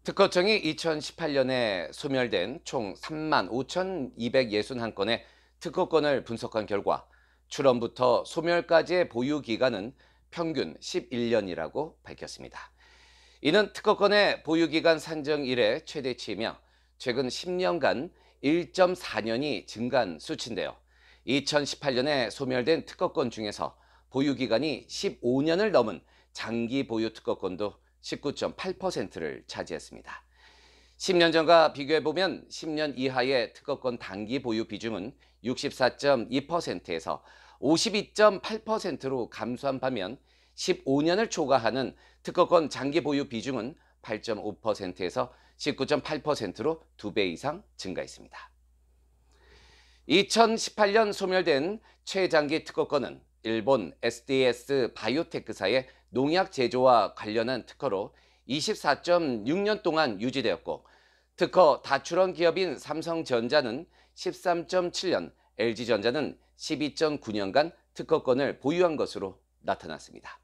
특허청이 2018년에 소멸된 총 35,261건의 특허권을 분석한 결과 출원부터 소멸까지의 보유 기간은 평균 11년이라고 밝혔습니다. 이는 특허권의 보유 기간 산정 이래 최대치이며 최근 10년간 1.4년이 증가한 수치인데요. 2018년에 소멸된 특허권 중에서 보유 기간이 15년을 넘은 장기 보유 특허권도 19.8%를 차지했습니다. 10년 전과 비교해보면 10년 이하의 특허권 단기 보유 비중은 64.2%에서 52.8%로 감소한 반면 15년을 초과하는 특허권 장기 보유 비중은 8.5%에서 19.8%로 2배 이상 증가했습니다. 2018년 소멸된 최장기 특허권은 일본 SDS 바이오테크사의 농약 제조와 관련한 특허로 24.6년 동안 유지되었고, 특허 다출원 기업인 삼성전자는 13.7년, LG전자는 12.9년간 특허권을 보유한 것으로 나타났습니다.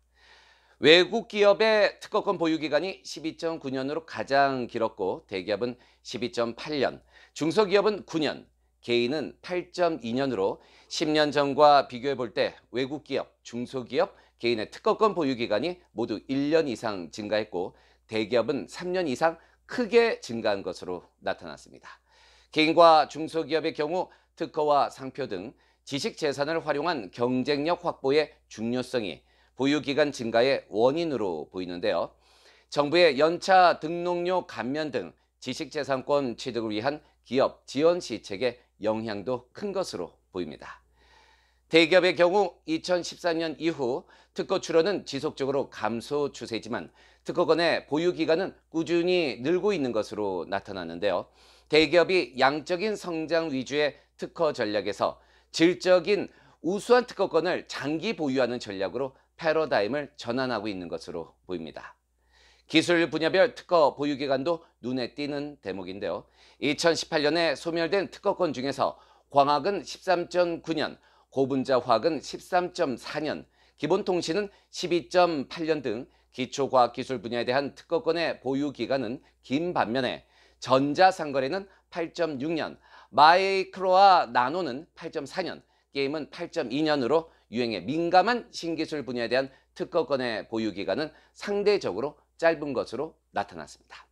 외국 기업의 특허권 보유 기간이 12.9년으로 가장 길었고, 대기업은 12.8년, 중소기업은 9년, 개인은 8.2년으로 10년 전과 비교해 볼 때 외국 기업, 중소기업, 개인의 특허권 보유 기간이 모두 1년 이상 증가했고, 대기업은 3년 이상 크게 증가한 것으로 나타났습니다. 개인과 중소기업의 경우 특허와 상표 등 지식 재산을 활용한 경쟁력 확보의 중요성이 보유기간 증가의 원인으로 보이는데요. 정부의 연차 등록료 감면 등 지식재산권 취득을 위한 기업 지원 시책의 영향도 큰 것으로 보입니다. 대기업의 경우 2014년 이후 특허 출원은 지속적으로 감소 추세지만 특허권의 보유 기간은 꾸준히 늘고 있는 것으로 나타났는데요. 대기업이 양적인 성장 위주의 특허 전략에서 질적인 우수한 특허권을 장기 보유하는 전략으로 패러다임을 전환하고 있는 것으로 보입니다. 기술 분야별 특허 보유 기간도 눈에 띄는 대목인데요. 2018년에 소멸된 특허권 중에서 광학은 13.9년, 고분자 화학은 13.4년, 기본통신은 12.8년 등 기초과학기술 분야에 대한 특허권의 보유 기간은 긴 반면에 전자상거래는 8.6년, 마이크로와 나노는 8.4년, 게임은 8.2년으로 유행에 민감한 신기술 분야에 대한 특허권의 보유 기간은 상대적으로 짧은 것으로 나타났습니다.